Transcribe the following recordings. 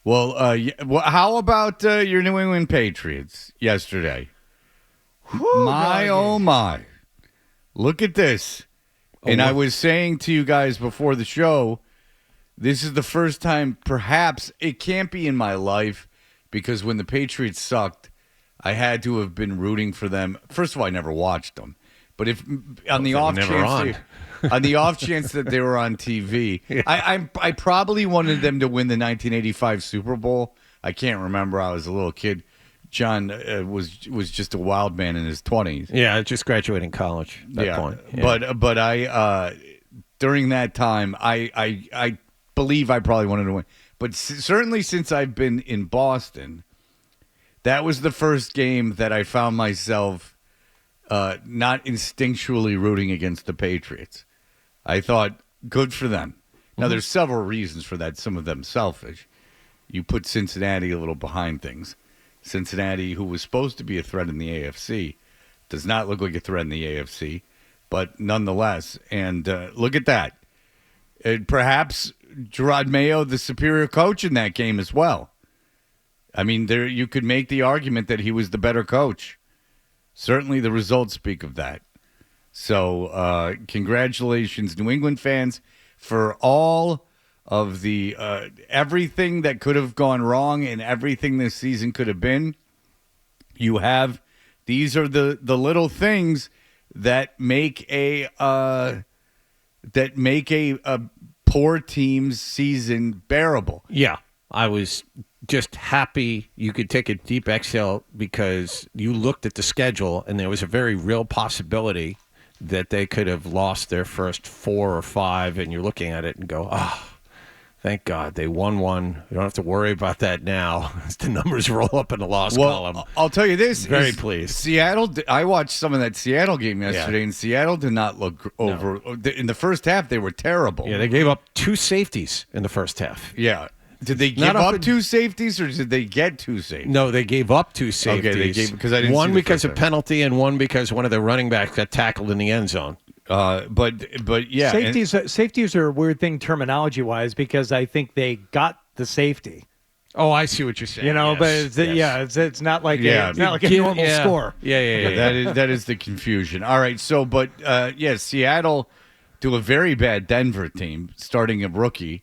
Well, how about your New England Patriots yesterday? Oh my. Look at this. And I was saying to you guys before the show, this is the first time, perhaps, it can't be in my life, because when the Patriots sucked, I had to have been rooting for them. First of all, I never watched them. But if on the off chance that they were on TV, I probably wanted them to win the 1985 Super Bowl. I can't remember. I was a little kid. John was just a wild man in his 20s. Yeah, just graduating college at that point. Yeah. But I during that time I believe I probably wanted to win. But certainly since I've been in Boston, that was the first game that I found myself not instinctually rooting against the Patriots. I thought, good for them. Now, there's several reasons for that, some of them selfish. You put Cincinnati a little behind things. Cincinnati, who was supposed to be a threat in the AFC, does not look like a threat in the AFC, but nonetheless. And look at that. Perhaps Gerard Mayo, the superior coach in that game as well. I mean, you could make the argument that he was the better coach. Certainly the results speak of that. So congratulations, New England fans, for all of the everything that could have gone wrong and everything this season could have been. These are the little things that make a poor team's season bearable. Yeah, I was just happy you could take a deep exhale because you looked at the schedule and there was a very real possibility that they could have lost their first 4 or 5, and you're looking at it and go, thank God they won one. You don't have to worry about that now as the numbers roll up in the loss column. I'll tell you this. Very pleased. Seattle, I watched some of that Seattle game yesterday, and Seattle did not look over. No. In the first half, they were terrible. Yeah, they gave up 2 safeties in the first half. Yeah. Did they give up 2 safeties, or did they get 2 safeties? No, they gave up 2 safeties. Okay, they gave, because I didn't one see the because first of penalty, and one because one of the running backs got tackled in the end zone. But yeah, safeties are a weird thing terminology-wise, because I think they got the safety. Oh, I see what you're saying. But it's not like a normal score. Yeah. That is the confusion. All right, so Seattle to a very bad Denver team, starting a rookie,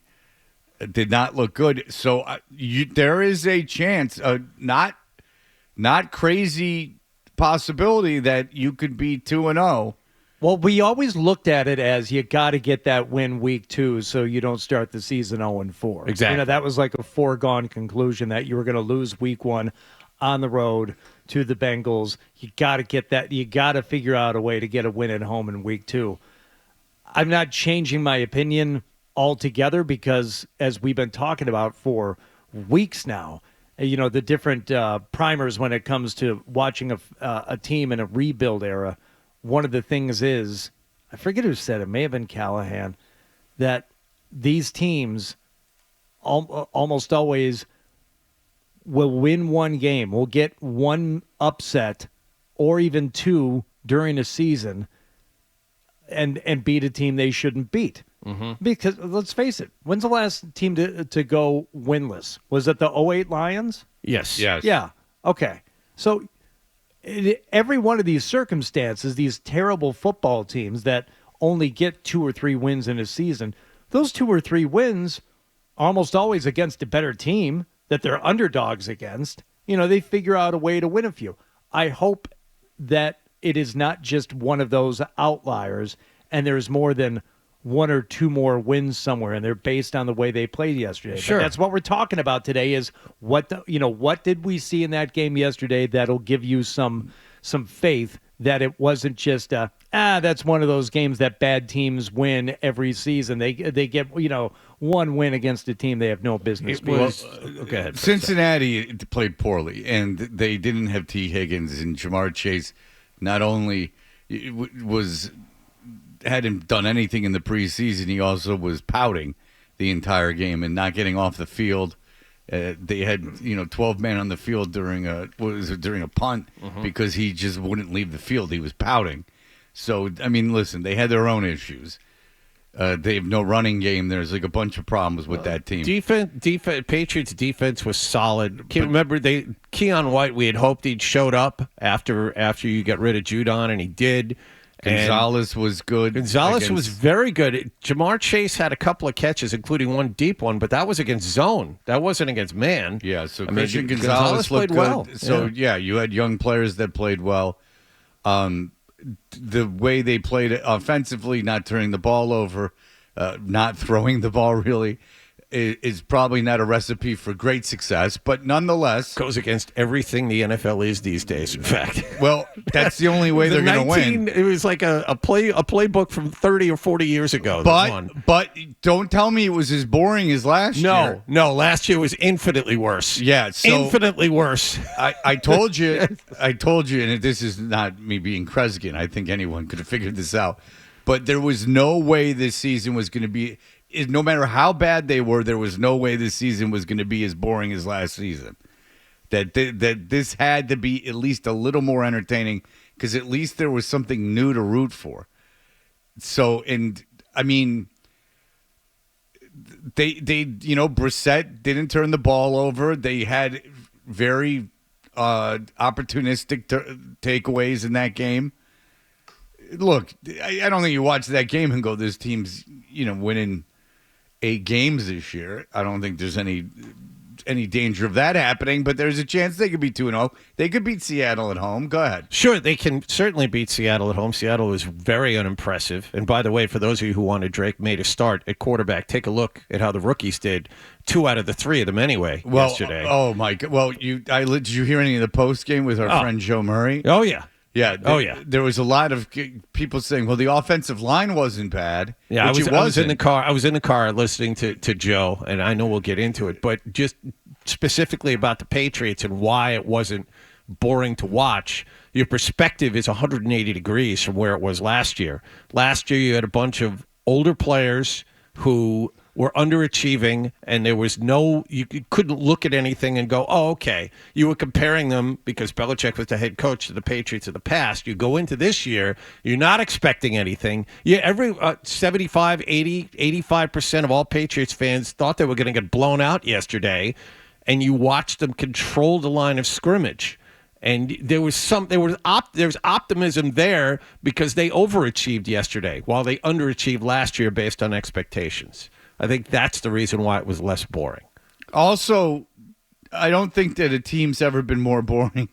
did not look good. So there is a chance, not crazy possibility that you could be 2-0. Well, we always looked at it as you got to get that win week 2 so you don't start the season 0-4. Exactly. That was like a foregone conclusion that you were going to lose week 1 on the road to the Bengals. You got to get that. You got to figure out a way to get a win at home in week 2. I'm not changing my opinion altogether because, as we've been talking about for weeks now, the different primers when it comes to watching a team in a rebuild era. One of the things is, I forget who said it, may have been Callahan, that these teams almost always will win one game, will get one upset or even 2 during a season and beat a team they shouldn't beat. Mm-hmm. Because, let's face it, when's the last team to go winless? Was it the 2008 Lions? Yes. Yeah, okay. So every one of these circumstances, these terrible football teams that only get 2 or 3 wins in a season, those 2 or 3 wins are almost always against a better team that they're underdogs against. They figure out a way to win a few. I hope that it is not just one of those outliers and there's more than 1 or 2 more wins somewhere, and they're based on the way they played yesterday. Sure. But that's what we're talking about today is what did we see in that game yesterday that'll give you some faith that it wasn't just that's one of those games that bad teams win every season. They get one win against a team they have no business beating. Go ahead. Cincinnati played poorly, and they didn't have T. Higgins, and Jamar Chase not only hadn't done anything in the preseason, he also was pouting the entire game and not getting off the field. They had 12 men on the field during a punt because he just wouldn't leave the field. He was pouting. So I mean, listen, they had their own issues. They have no running game. There's like a bunch of problems with that team. Patriots defense was solid. Remember, Keion White, we had hoped he'd showed up after you got rid of Judon, and he did. Gonzalez was good. Gonzalez was very good. Jamar Chase had a couple of catches, including one deep one, but that was against zone. That wasn't against man. Yeah, so Christian Gonzalez played looked well. good. So, yeah, you had young players that played well. The way they played it offensively, not turning the ball over, not throwing the ball really, is probably not a recipe for great success, but nonetheless goes against everything the NFL is these days. In fact, well, that's the only way they're going to win. It was like a playbook from 30 or 40 years ago. But don't tell me it was as boring as last year. No, last year was infinitely worse. Yeah, so infinitely worse. I told you, and this is not me being Kresge. I think anyone could have figured this out, but there was no way this season was going to be. No matter how bad they were, there was no way this season was going to be as boring as last season. That this had to be at least a little more entertaining because at least there was something new to root for. So, and I mean, they Brissett didn't turn the ball over. They had very opportunistic takeaways in that game. Look, I don't think you watch that game and go, "This team's winning 8 games this year." I don't think there's any danger of that happening, but there's a chance they could be 2-0. They could beat Seattle at home. Go ahead. Sure, they can certainly beat Seattle at home. Seattle was very unimpressive. And by the way, for those of you who wanted Drake May to start at quarterback, take a look at how the rookies did. 2 out of the 3 of them anyway yesterday. Oh my God! Well, did you hear any of the post game with our friend Joe Murray? Oh yeah. Yeah. There was a lot of people saying, "Well, the offensive line wasn't bad." Yeah, I was in the car. I was in the car listening to Joe, and I know we'll get into it, but just specifically about the Patriots and why it wasn't boring to watch. Your perspective is 180 degrees from where it was last year. Last year, you had a bunch of older players who were underachieving, and there was you couldn't look at anything and go, "Oh, okay." You were comparing them because Belichick was the head coach to the Patriots of the past. You go into this year, you're not expecting anything. Yeah, every 75, 80, 85% of all Patriots fans thought they were going to get blown out yesterday, and you watched them control the line of scrimmage. And there was optimism there because they overachieved yesterday while they underachieved last year based on expectations. I think that's the reason why it was less boring. Also, I don't think that a team's ever been more boring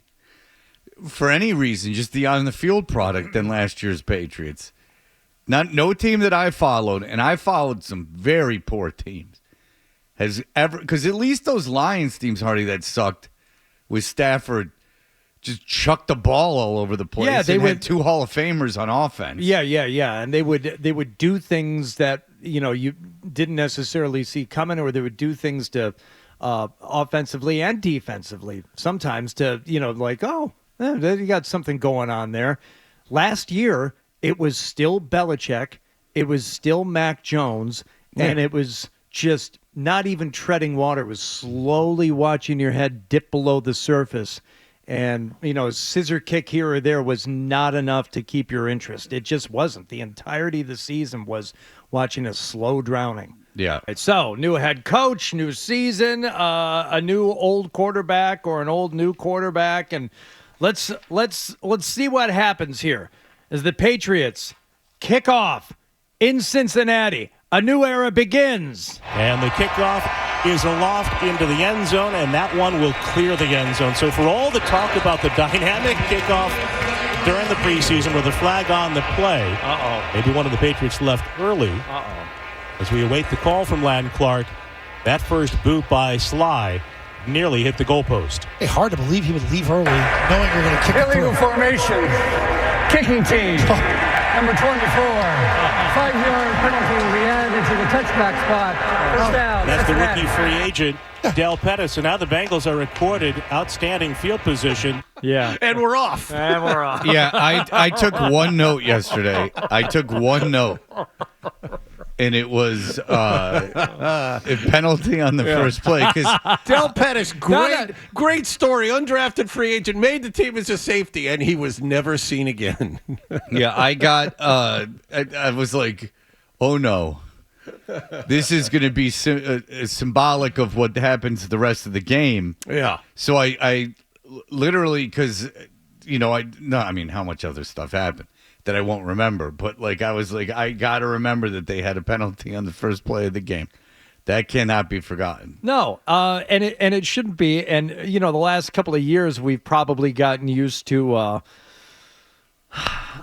for any reason, just the on-the-field product, than last year's Patriots. No team that I followed, and I followed some very poor teams, has ever, because at least those Lions teams, Hardy, that sucked with Stafford, just chucked the ball all over the place. Yeah, they had 2 Hall of Famers on offense. Yeah, and they would do things that you didn't necessarily see coming, or they would do things to offensively and defensively sometimes to you got something going on there. Last year it was still Belichick, it was still Mac Jones, and it was just not even treading water. It was slowly watching your head dip below the surface. And, a scissor kick here or there was not enough to keep your interest. It just wasn't. The entirety of the season was watching a slow drowning. Yeah. So, new head coach, new season, a new old quarterback or an old new quarterback. And let's see what happens here as the Patriots kick off in Cincinnati. A new era begins. And the kickoff is aloft into the end zone, and that one will clear the end zone. So for all the talk about the dynamic kickoff during the preseason with a flag on the play, maybe one of the Patriots left early. As we await the call from Landon Clark, that first boot by Sly nearly hit the goalpost. Hey, hard to believe he would leave early, knowing you're going to kick it illegal formation, kicking team, number 24. 5-yard penalty will be added to the touchback spot. First down. That's the rookie free agent, Del Pettis. And now the Bengals are recorded outstanding field position. Yeah. And we're off. Yeah, I took one note yesterday. And it was a penalty on the first play. Del Pettis, great story. Undrafted free agent, made the team as a safety, and he was never seen again. Yeah, I got. I was like, oh no, this is going to be symbolic of what happens the rest of the game. Yeah. So I literally, because, I mean, how much other stuff happened that I won't remember. But, I was like, I got to remember that they had a penalty on the first play of the game. That cannot be forgotten. No, and it shouldn't be. And, the last couple of years, we've probably gotten used to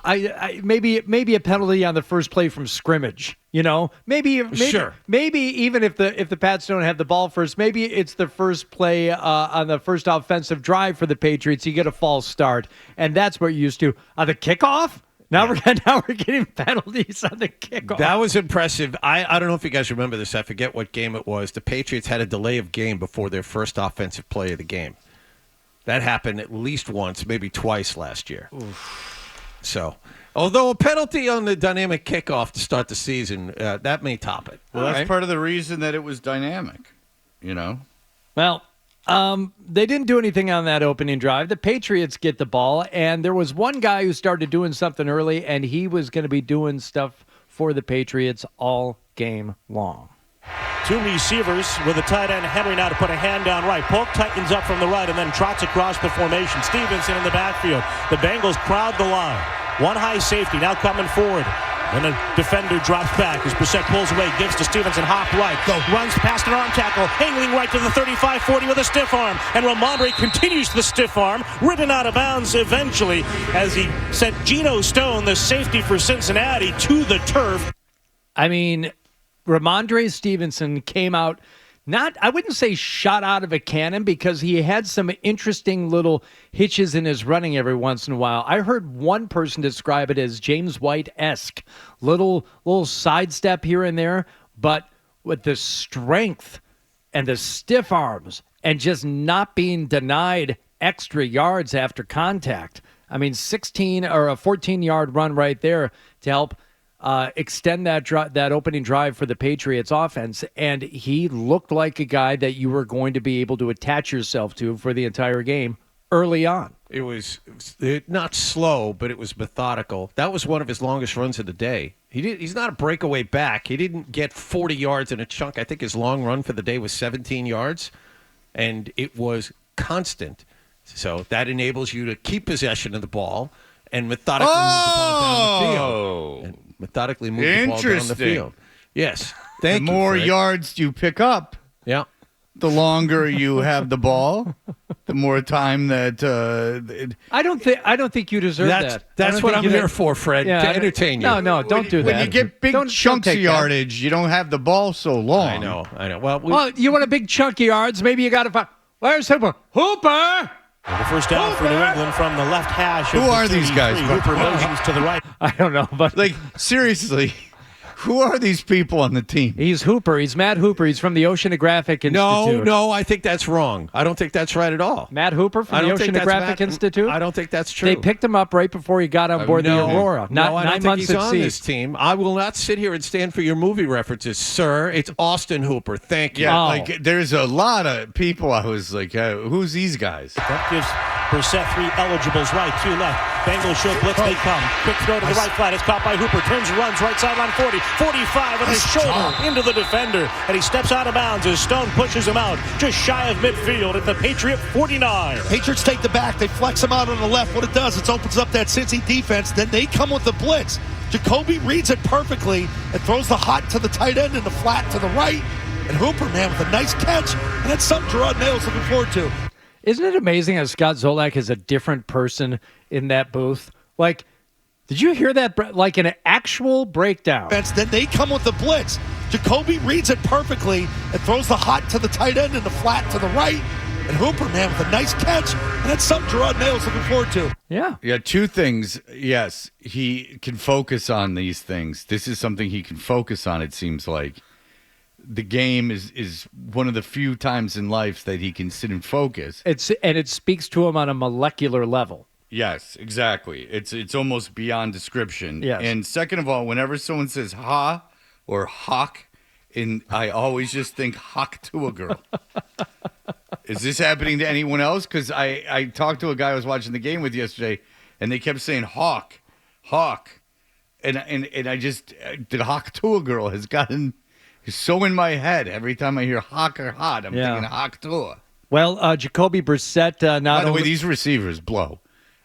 maybe a penalty on the first play from scrimmage. Maybe Sure. Maybe even if the Pats don't have the ball first, maybe it's the first play on the first offensive drive for the Patriots. You get a false start, and that's what you're used to. On the kickoff, now we're getting penalties on the kickoff. That was impressive. I don't know if you guys remember this. I forget what game it was. The Patriots had a delay of game before their first offensive play of the game. That happened at least once, maybe twice last year. Oof. So, although a penalty on the dynamic kickoff to start the season, that may top it. Well, that's part of the reason that it was dynamic, Well, they didn't do anything on that opening drive. The Patriots get the ball, and there was one guy who started doing something early, and he was going to be doing stuff for the Patriots all game long. Two receivers with a tight end, Henry now to put a hand down right. Polk tightens up from the right and then trots across the formation. Stevenson in the backfield. The Bengals crowd the line. One high safety now coming forward. Then a defender drops back as Brissett pulls away, gives to Stevenson, hop right, runs past an arm tackle, angling right to the 35-40 with a stiff arm. And Ramondre continues the stiff arm, ridden out of bounds eventually as he sent Geno Stone, the safety for Cincinnati, to the turf. I mean, Ramondre Stevenson came out, I wouldn't say shot out of a cannon, because he had some interesting little hitches in his running every once in a while. I heard one person describe it as James White-esque, little sidestep here and there, but with the strength and the stiff arms and just not being denied extra yards after contact. I mean, 16 or a 14-yard run right there to help extend that opening drive for the Patriots offense, and he looked like a guy that you were going to be able to attach yourself to for the entire game early on. It was not slow, but it was methodical. That was one of his longest runs of the day. He's not a breakaway back. He didn't get 40 yards in a chunk. I think his long run for the day was 17 yards, and it was constant. So that enables you to keep possession of the ball and methodically move the ball down the field. And methodically move the ball down the field. Yes. The more yards you pick up, the longer you have the ball, the more time that I don't think you deserve that. That's what I'm here for, Fred, to entertain you. No, don't do that. When you get big chunks of yardage, you don't have the ball so long. I know. Well, you want a big chunk of yards? Maybe you got to find. Where's Hooper? Hooper! The first down for New England from the left hash. Who are these guys? Hooper motions to the right. I don't know, but seriously, who are these people on the team? He's Hooper. He's Matt Hooper. He's from the Oceanographic Institute. No, I think that's wrong. I don't think that's right at all. Matt Hooper from the Oceanographic Institute? I don't think that's true. They picked him up right before he got on board the Aurora. No, I don't 9 think months he's at on sea. this team. I will not sit here and stand for your movie references, sir. It's Austin Hooper. Thank you. Yeah, there's a lot of people I was like, who's these guys? That gives Brissett 3 eligibles right, 2 left. Bengals show blitz, they come. Quick throw to the right flat. It's caught by Hooper. Turns and runs right sideline 40, 45 on his shoulder into the defender. And he steps out of bounds as Stone pushes him out just shy of midfield at the Patriot 49. Patriots take the back. They flex him out on the left. What it does, it opens up that Cincy defense. Then they come with the blitz. Jacoby reads it perfectly and throws the hot to the tight end and the flat to the right. And Hooper, man, with a nice catch. And that's something Gerard Nail's looking forward to. Isn't it amazing how Scott Zolak is a different person in that booth? Did you hear that? Like an actual breakdown. Then they come with the blitz. Jacoby reads it perfectly and throws the hot to the tight end and the flat to the right. And Hooper, man, with a nice catch. And that's something Gerard Nail's looking forward to. Yeah. Yeah, 2 things. Yes, he can focus on these things. This is something he can focus on, it seems like. The game is one of the few times in life that he can sit and focus. It speaks to him on a molecular level. Yes, exactly. It's almost beyond description. Yes. And second of all, whenever someone says ha or hawk, I always just think hawk to a girl. Is this happening to anyone else? Because I talked to a guy I was watching the game with yesterday, and they kept saying hawk. and I just the Hawk Tua girl has gotten so in my head. Every time I hear Hawk or Hot, I'm thinking Hawk Tua. Well, Jacoby Brissett By the way, these receivers blow.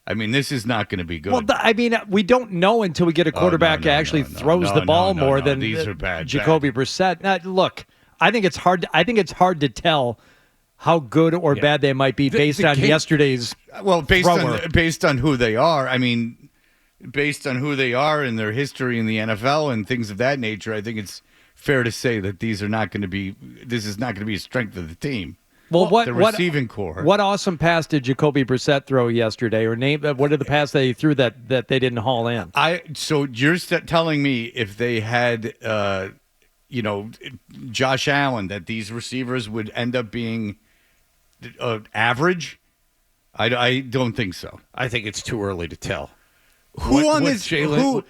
I mean, this is not going to be good. Well, I mean, we don't know until we get a quarterback who actually throws the ball more than these are bad. Jacoby Brissett. Now, look, I think it's hard. I think it's hard to tell how good or bad they might be based on yesterday's. Well, based on who they are. I mean, based on who they are and their history in the NFL and things of that nature, I think it's fair to say that these are not going to be. This is not going to be a strength of the team. Well, the receiving core. What awesome pass did Jacoby Brissett throw yesterday? Or what did the pass they threw that they didn't haul in? So you're telling me if they had, Josh Allen, that these receivers would end up being average? I don't think so. I think it's too early to tell. Jalen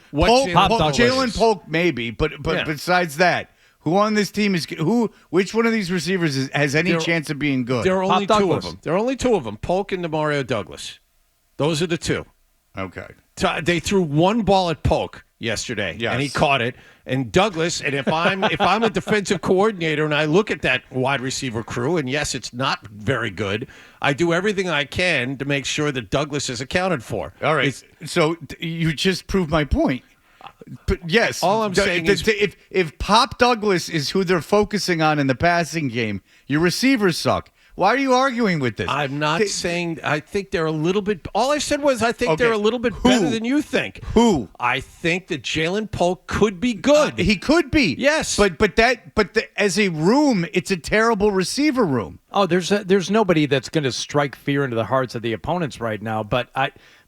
Polk maybe, but besides that. Who on this team is which one of these receivers has any chance of being good? There are only two of them. There are only two of them, Polk and Demario Douglas. Those are the two. Okay. They threw one ball at Polk yesterday, yes, and he caught it. And Douglas, and if I'm a defensive coordinator and I look at that wide receiver crew, and yes, it's not very good, I do everything I can to make sure that Douglas is accounted for. All right. So you just proved my point. But yes, all I'm saying is if Pop Douglas is who they're focusing on in the passing game, your receivers suck. Why are you arguing with this? I'm not saying I think they're a little bit. All I said was I think they're a little bit better than you think. Who? I think that Jalen Polk could be good. He could be. Yes, but as a room, it's a terrible receiver room. Oh, there's nobody that's going to strike fear into the hearts of the opponents right now. But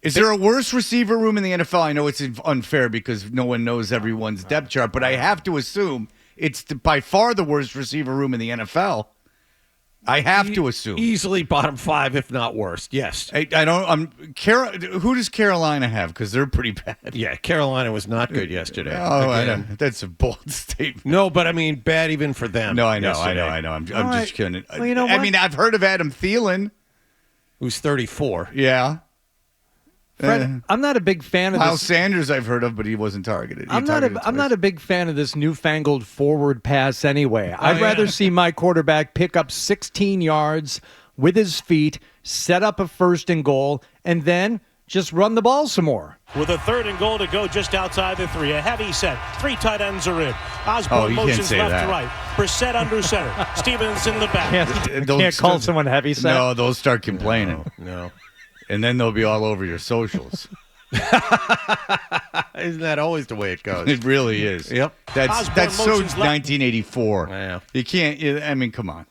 Is there a worse receiver room in the NFL? I know it's unfair because no one knows everyone's depth chart, but I have to assume it's by far the worst receiver room in the NFL. I have to assume easily bottom 5, if not worst. Yes, I don't. Who does Carolina have? Because they're pretty bad. Yeah, Carolina was not good yesterday. Oh, I don't. That's a bold statement. No, but I mean, bad even for them. No, I know. I'm just kidding. Well, you know what? I mean, I've heard of Adam Thielen, who's 34. Yeah. Fred, I'm not a big fan of Miles Sanders I've heard of, but he wasn't targeted. I'm not a big fan of this newfangled forward pass anyway. I'd rather see my quarterback pick up 16 yards with his feet, set up a 1st and goal, and then just run the ball some more. With a 3rd and goal to go just outside the 3. A heavy set. 3 tight ends are in. Osborne motions left to right. Brissett under center. Stevens in the back. Can't call someone heavy set. No, they'll start complaining. No. And then they'll be all over your socials. Isn't that always the way it goes? It really is. Yep. That's so 1984. Yeah. You can't. I mean, come on.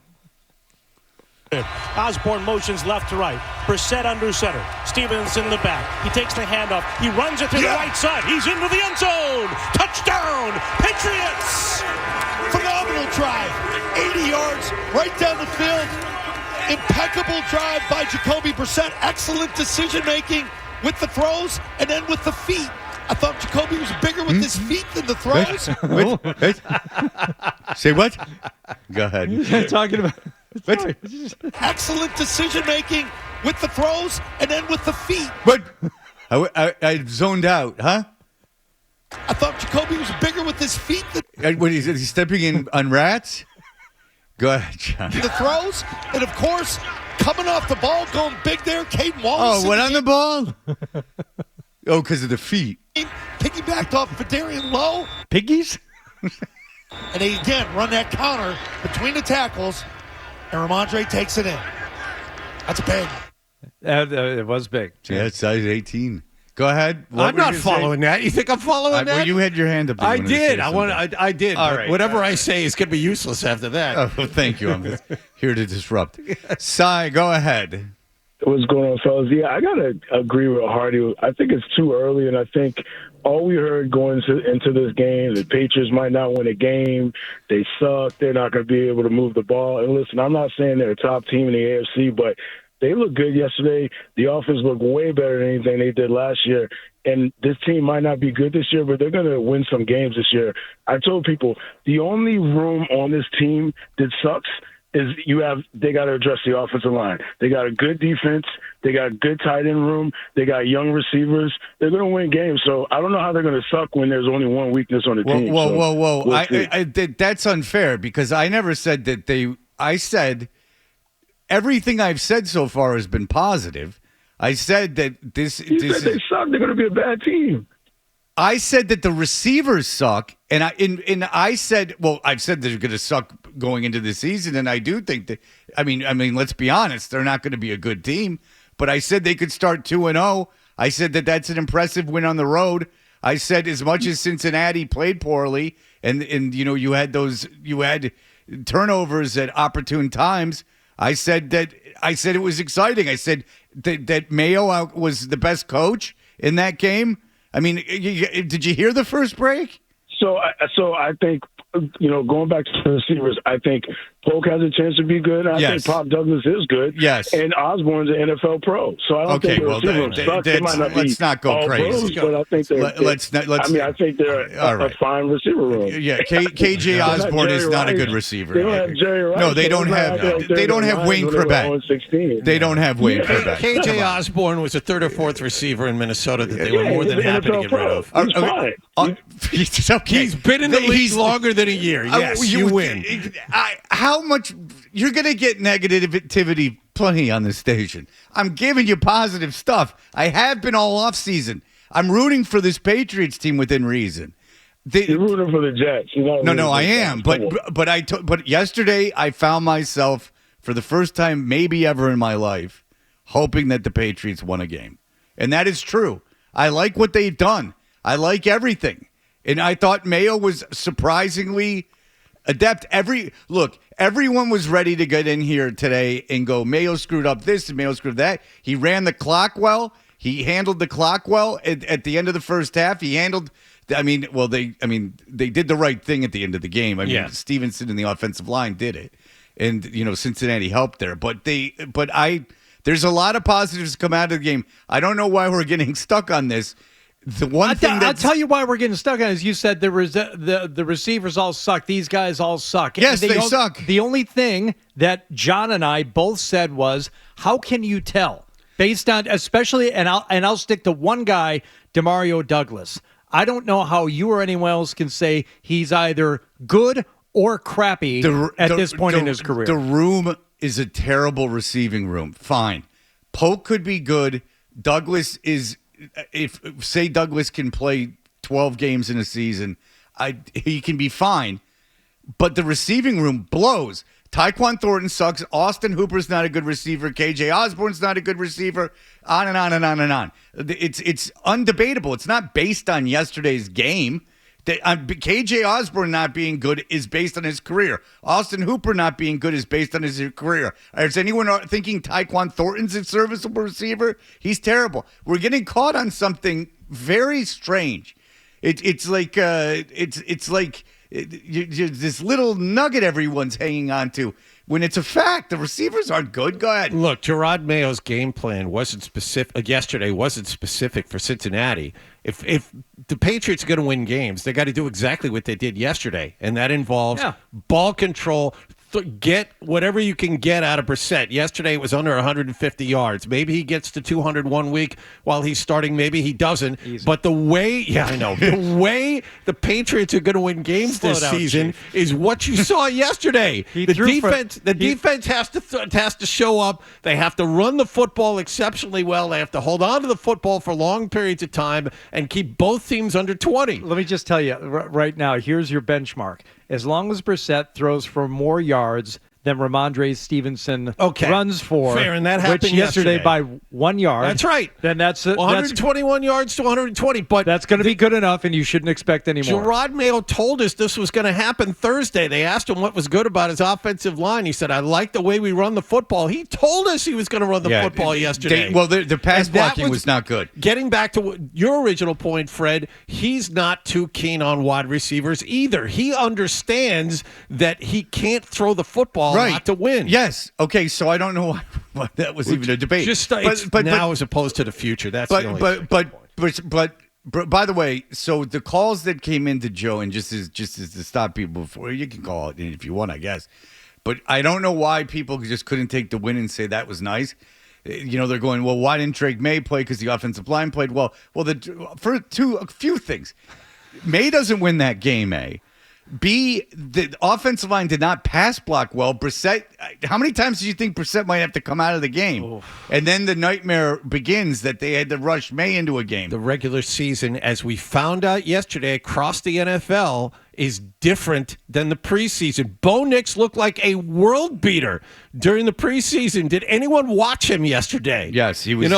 Osborne motions left to right. Brissett under center. Stevens in the back. He takes the handoff. He runs it to the right side. He's into the end zone. Touchdown, Patriots! Phenomenal drive. 80 yards right down the field. Impeccable drive by Jacoby Brissett. Excellent decision-making with the throws and then with the feet. I thought Jacoby was bigger with his feet than the throws. Say what? Go ahead. You're talking about... Excellent decision-making with the throws and then with the feet. But I zoned out, huh? I thought Jacoby was bigger with his feet than... What, is he stepping in on rats? Go ahead, John. The throws, and of course, coming off the ball, going big there, Keion Wallach. Oh, went on the ball? Oh, because of the feet. Piggybacked off Fedarian Lowe. Piggies? And they, again, run that counter between the tackles, and Ramondre takes it in. That's big. It was big. Yeah, it's size 18. Go ahead. I'm not following that. You think I'm following that? Well, you had your hand up. I did. I did. All but right. Whatever I say is going to be useless after that. Oh, thank you. I'm here to disrupt. Cy, go ahead. What's going on, fellas? Yeah, I got to agree with Hardy. I think it's too early, and I think all we heard going into this game, the Patriots might not win a game. They suck. They're not going to be able to move the ball. And listen, I'm not saying they're a top team in the AFC, but they looked good yesterday. The offense looked way better than anything they did last year. And this team might not be good this year, but they're going to win some games this year. I told people the only room on this team that sucks is they got to address the offensive line. They got a good defense. They got a good tight end room. They got young receivers. They're going to win games. So I don't know how they're going to suck when there's only one weakness on the team. Whoa. We'll see. That's unfair because I never said that I said everything I've said so far has been positive. I said that You said they suck. They're going to be a bad team. I said that the receivers suck, and I said, well, I've said they're going to suck going into the season, and I do think that. I mean, let's be honest, they're not going to be a good team. But I said they could start 2-0. I said that that's an impressive win on the road. I said as much as Cincinnati played poorly, and you had turnovers at opportune times. I said it was exciting. I said that Mayo was the best coach in that game. I mean, did you hear the first break? So I think, going back to the receivers, I think Polk has a chance to be good. I think Pop Douglas is good. Yes. And Osborne's an NFL pro. So I don't think the receivers suck. They might not let's not go crazy. Pros, but I think I think they're a fine receiver room. Yeah, KJ Osborne is not a good receiver. They don't have Jerry Rice. No, they don't have Wayne Corbett. They don't have Wayne Corbett. KJ Osborne was a third or fourth receiver in Minnesota that they were more than happy to get rid of. He's fine. He's been in the league longer than a year. Yes, you win. How much you're going to get negativity plenty on this station. I'm giving you positive stuff. I have been all off season. I'm rooting for this Patriots team within reason. You're rooting for the Jets. No, I am. But yesterday I found myself for the first time maybe ever in my life hoping that the Patriots won a game, and that is true. I like what they've done. I like everything, and I thought Mayo was surprisingly adept. Everyone was ready to get in here today and go, Mayo screwed up this and Mayo screwed that. He ran the clock well. He handled the clock well at the end of the first half. He handled they did the right thing at the end of the game. Stevenson and the offensive line did it. And Cincinnati helped there. There's a lot of positives come out of the game. I don't know why we're getting stuck on this. I'll tell you why we're getting stuck on it. Is you said the receivers all suck. These guys all suck. Yes, they suck. The only thing that John and I both said was, how can you tell? Based on, especially, and I'll stick to one guy, Demario Douglas. I don't know how you or anyone else can say he's either good or crappy at this point in his career. The room is a terrible receiving room. Fine. Polk could be good. Douglas is... If say Douglas can play 12 games in a season, he can be fine. But the receiving room blows. Tyquan Thornton sucks. Austin Hooper's not a good receiver. KJ Osborne's not a good receiver. On and on and on and on. It's undebatable. It's not based on yesterday's game. KJ Osborne not being good is based on his career. Austin Hooper not being good is based on his career. Is anyone thinking Tyquan Thornton's a serviceable receiver? He's terrible. We're getting caught on something very strange. It's like this little nugget everyone's hanging on to. When it's a fact, the receivers aren't good. Go ahead. Look, Gerard Mayo's game plan wasn't specific. Yesterday wasn't specific for Cincinnati. If the Patriots are going to win games, they got to do exactly what they did yesterday, and that involves ball control. Get whatever you can get out of Brissett. Yesterday it was under 150 yards. Maybe he gets to 200 one week while he's starting. Maybe he doesn't. Easy. But the way the Patriots are going to win games this season is what you saw yesterday. The defense has to show up. They have to run the football exceptionally well. They have to hold on to the football for long periods of time and keep both teams under 20. Let me just tell you right now, here's your benchmark. As long as Brissett throws for more yards than Ramondre Stevenson runs for, fair, and that happened yesterday by 1 yard. That's right. Then that's 121 yards to 120. But that's going to be good enough, and you shouldn't expect any more. Gerard Mayo told us this was going to happen Thursday. They asked him what was good about his offensive line. He said, "I like the way we run the football." He told us he was going to run the football yesterday. The pass blocking was not good. Getting back to your original point, Fred, he's not too keen on wide receivers either. He understands that he can't throw the football not to win. Yes. Okay. So I don't know why that was even a debate. But now as opposed to the future. That's the only but by the way, so the calls that came into Joe, and just as to stop people before, you can call it if you want, I guess. But I don't know why people just couldn't take the win and say that was nice. They're going, well, why didn't Drake May play? Because the offensive line played well. Well, a few things. May doesn't win that game, A. B, the offensive line did not pass block well. Brissett, how many times do you think Brissett might have to come out of the game? Oof. And then the nightmare begins that they had to rush May into a game. The regular season, as we found out yesterday across the NFL, is different than the preseason. Bo Nix looked like a world beater during the preseason. Did anyone watch him yesterday? Yes, he was.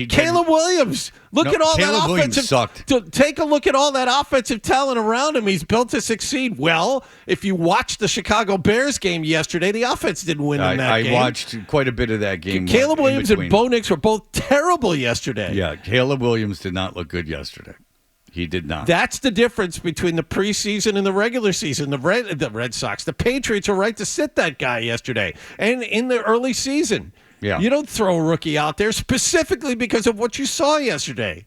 Caleb Williams. Look at all Caleb that Williams offensive. sucked. Take a look at all that offensive talent around him. He's built to succeed. Well, if you watched the Chicago Bears game yesterday, the offense didn't win in that game. I watched quite a bit of that game. Caleb Williams and Bo Nix were both terrible yesterday. Yeah, Caleb Williams did not look good yesterday. He did not. That's the difference between the preseason and the regular season. The Red Sox, the Patriots were right to sit that guy yesterday. And in the early season, you don't throw a rookie out there specifically because of what you saw yesterday.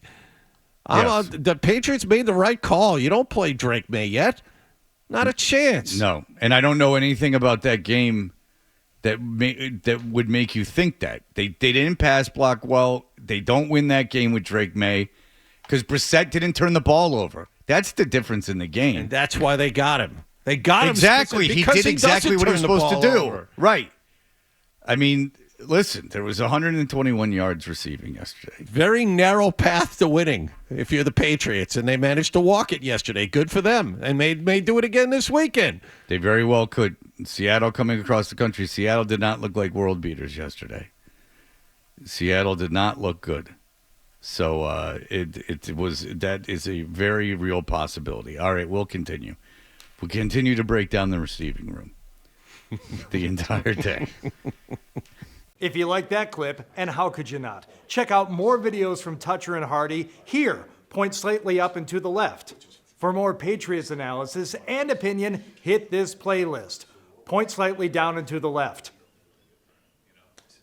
Yes. The Patriots made the right call. You don't play Drake May yet. Not a chance. No. And I don't know anything about that game that would make you think that. They didn't pass block well. They don't win that game with Drake May. Because Brissett didn't turn the ball over. That's the difference in the game. And that's why they got him. They got him. Exactly. He did exactly what he was supposed to do. Over. Right. I mean, listen, there was 121 yards receiving yesterday. Very narrow path to winning if you're the Patriots, and they managed to walk it yesterday. Good for them. And may do it again this weekend. They very well could. Seattle coming across the country. Seattle did not look like world beaters yesterday. Seattle did not look good. So that is a very real possibility. All right, we'll continue. We'll continue to break down the receiving room the entire day. If you like that clip, and how could you not? Check out more videos from Toucher and Hardy here. Point slightly up and to the left. For more Patriots analysis and opinion, hit this playlist. Point slightly down and to the left.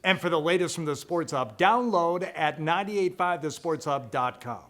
And for the latest from the Sports Hub, download at 985thesportshub.com.